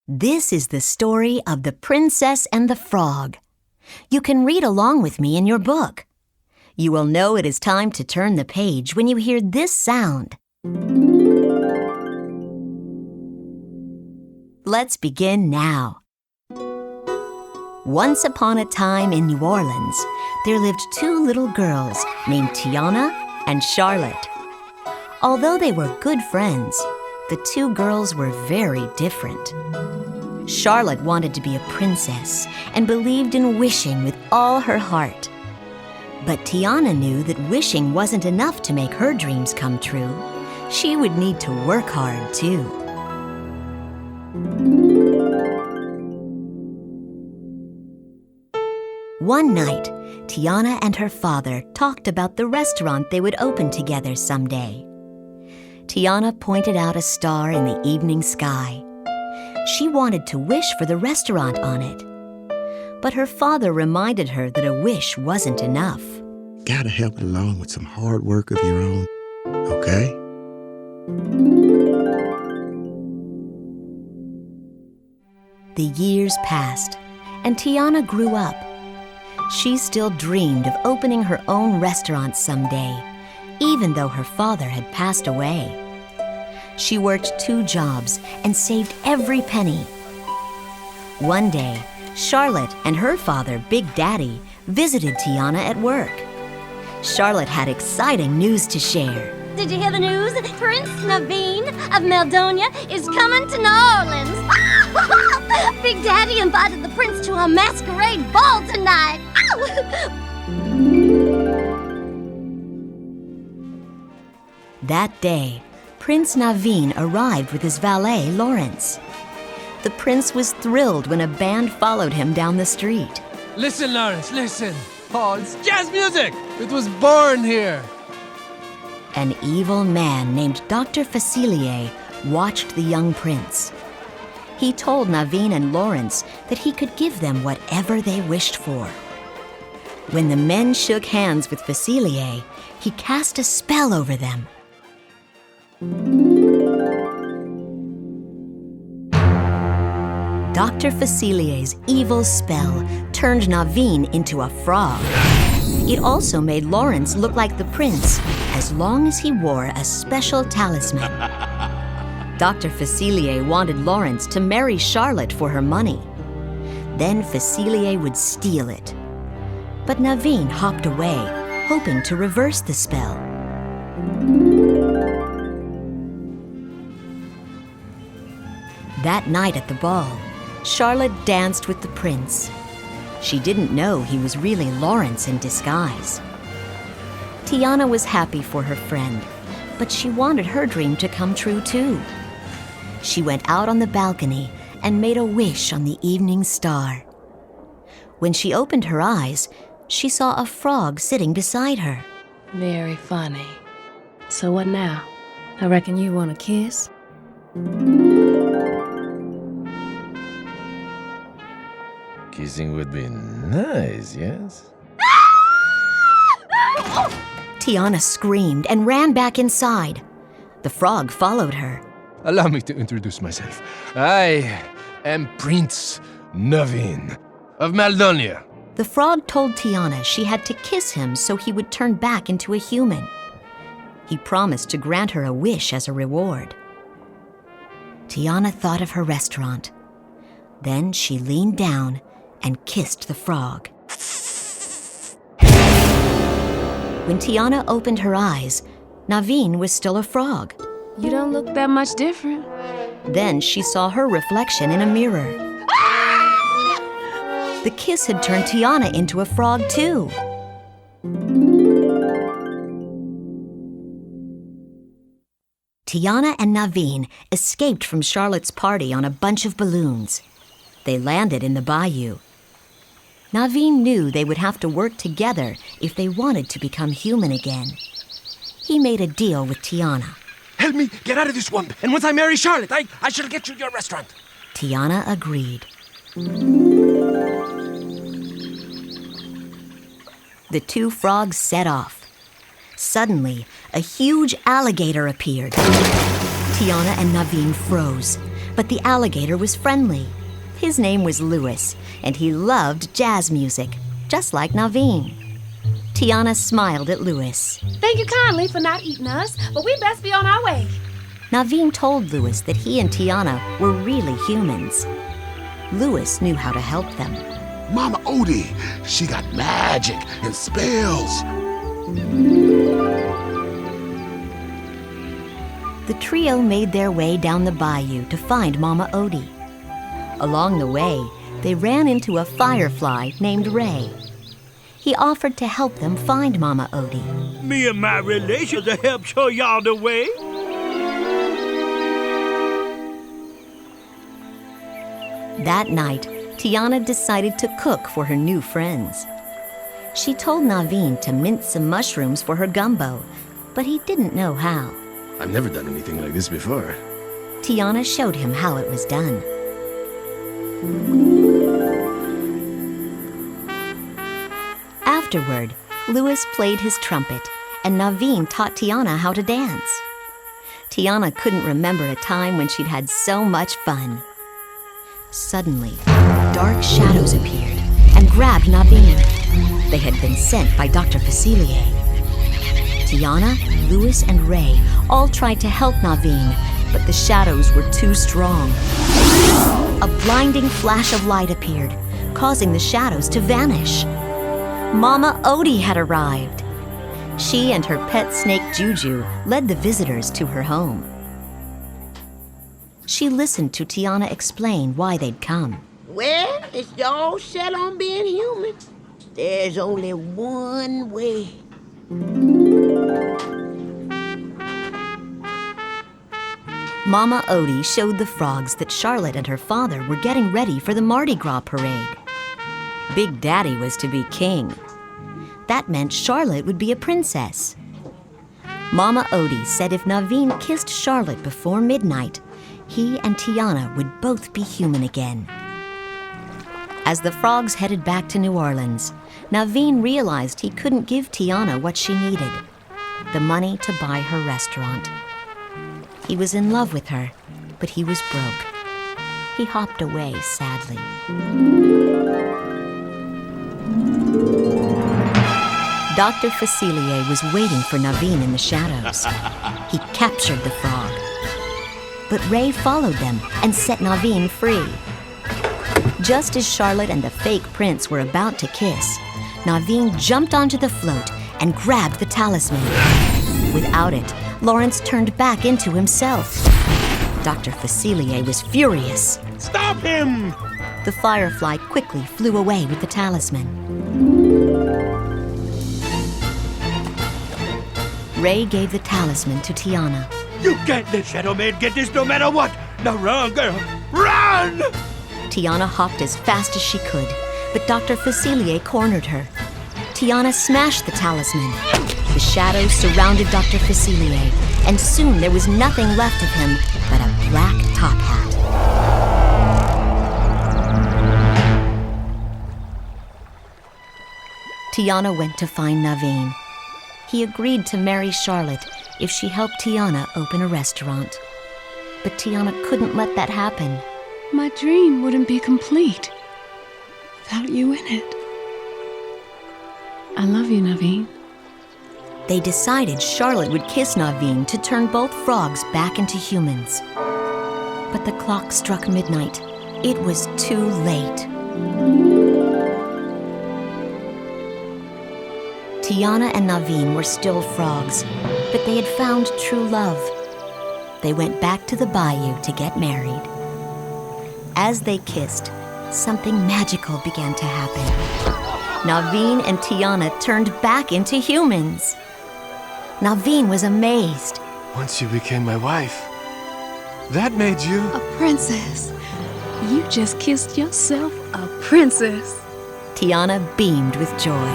This is the story of the Princess and the Frog. You can read along with me in your book. You will know it is time to turn the page when you hear this sound. Let's begin now. Once upon a time in New Orleans, there lived two little girls named Tiana and Charlotte. Although they were good friends, the two girls were very different. Charlotte wanted to be a princess and believed in wishing with all her heart. But Tiana knew that wishing wasn't enough to make her dreams come true. She would need to work hard, too. One night, Tiana and her father talked about the restaurant they would open together someday. Tiana pointed out a star in the evening sky. She wanted to wish for the restaurant on it. But her father reminded her that a wish wasn't enough. Gotta help it along with some hard work of your own, okay? The years passed, and Tiana grew up. She still dreamed of opening her own restaurant someday, even though her father had passed away. She worked 2 jobs and saved every penny. One day, Charlotte and her father, Big Daddy, visited Tiana at work. Charlotte had exciting news to share. Did you hear the news? Prince Naveen of Maldonia is coming to New Orleans. Big Daddy invited the prince to a masquerade ball tonight. That day, Prince Naveen arrived with his valet, Lawrence. The prince was thrilled when a band followed him down the street. Listen, Lawrence, listen. Oh, it's jazz music. It was born here. An evil man named Dr. Facilier watched the young prince. He told Naveen and Lawrence that he could give them whatever they wished for. When the men shook hands with Facilier, he cast a spell over them. Dr. Facilier's evil spell turned Naveen into a frog. It also made Lawrence look like the prince, as long as he wore a special talisman. Dr. Facilier wanted Lawrence to marry Charlotte for her money. Then Facilier would steal it. But Naveen hopped away, hoping to reverse the spell. That night at the ball, Charlotte danced with the prince. She didn't know he was really Lawrence in disguise. Tiana was happy for her friend, but she wanted her dream to come true too. She went out on the balcony and made a wish on the evening star. When she opened her eyes, she saw a frog sitting beside her. Very funny. So what now? I reckon you want a kiss? Kissing would be nice, yes? Tiana screamed and ran back inside. The frog followed her. Allow me to introduce myself. I am Prince Naveen of Maldonia. The frog told Tiana she had to kiss him so he would turn back into a human. He promised to grant her a wish as a reward. Tiana thought of her restaurant. Then she leaned down and kissed the frog. When Tiana opened her eyes, Naveen was still a frog. You don't look that much different. Then she saw her reflection in a mirror. The kiss had turned Tiana into a frog too. Tiana and Naveen escaped from Charlotte's party on a bunch of balloons. They landed in the bayou. Naveen knew they would have to work together if they wanted to become human again. He made a deal with Tiana. Help me get out of this swamp, and once I marry Charlotte, I shall get you your restaurant. Tiana agreed. The 2 frogs set off. Suddenly, a huge alligator appeared. Tiana and Naveen froze. But the alligator was friendly. His name was Louis, and he loved jazz music, just like Naveen. Tiana smiled at Louis. Thank you kindly for not eating us, but we best be on our way. Naveen told Louis that he and Tiana were really humans. Louis knew how to help them. Mama Odie, she got magic and spells. The trio made their way down the bayou to find Mama Odie. Along the way, they ran into a firefly named Ray. He offered to help them find Mama Odie. Me and my relations will help show y'all the way. That night, Tiana decided to cook for her new friends. She told Naveen to mince some mushrooms for her gumbo, but he didn't know how. I've never done anything like this before. Tiana showed him how it was done. Afterward, Louis played his trumpet, and Naveen taught Tiana how to dance. Tiana couldn't remember a time when she'd had so much fun. Suddenly, dark shadows appeared and grabbed Naveen. They had been sent by Dr. Facilier. Tiana, Louis, and Ray all tried to help Naveen, but the shadows were too strong. A blinding flash of light appeared, causing the shadows to vanish. Mama Odie had arrived. She and her pet snake Juju led the visitors to her home. She listened to Tiana explain why they'd come. Well, it's y'all set on being human. There's only one way. Mama Odie showed the frogs that Charlotte and her father were getting ready for the Mardi Gras parade. Big Daddy was to be king. That meant Charlotte would be a princess. Mama Odie said if Naveen kissed Charlotte before midnight, he and Tiana would both be human again. As the frogs headed back to New Orleans, Naveen realized he couldn't give Tiana what she needed, the money to buy her restaurant. He was in love with her, but he was broke. He hopped away sadly. Dr. Facilier was waiting for Naveen in the shadows. He captured the frog. But Ray followed them and set Naveen free. Just as Charlotte and the fake prince were about to kiss, Naveen jumped onto the float and grabbed the talisman. Without it, Lawrence turned back into himself. Dr. Facilier was furious. Stop him! The firefly quickly flew away with the talisman. Ray gave the talisman to Tiana. You can't let Shadow Man get this no matter what! Now run, girl! Run! Tiana hopped as fast as she could, but Dr. Facilier cornered her. Tiana smashed the talisman. The shadows surrounded Dr. Facilier, and soon there was nothing left of him but a black top hat. Tiana went to find Naveen. He agreed to marry Charlotte if she helped Tiana open a restaurant. But Tiana couldn't let that happen. My dream wouldn't be complete without you in it. I love you, Naveen. They decided Charlotte would kiss Naveen to turn both frogs back into humans. But the clock struck midnight. It was too late. Tiana and Naveen were still frogs, but they had found true love. They went back to the bayou to get married. As they kissed, something magical began to happen. Naveen and Tiana turned back into humans. Naveen was amazed. Once you became my wife, that made you... A princess. You just kissed yourself a princess. Tiana beamed with joy.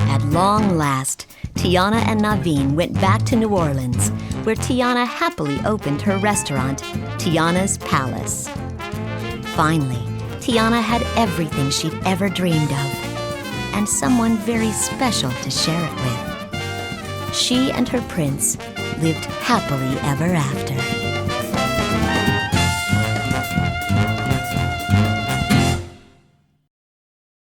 At long last, Tiana and Naveen went back to New Orleans, where Tiana happily opened her restaurant, Tiana's Palace. Finally, Tiana had everything she'd ever dreamed of, and someone very special to share it with. she and her prince lived happily ever after.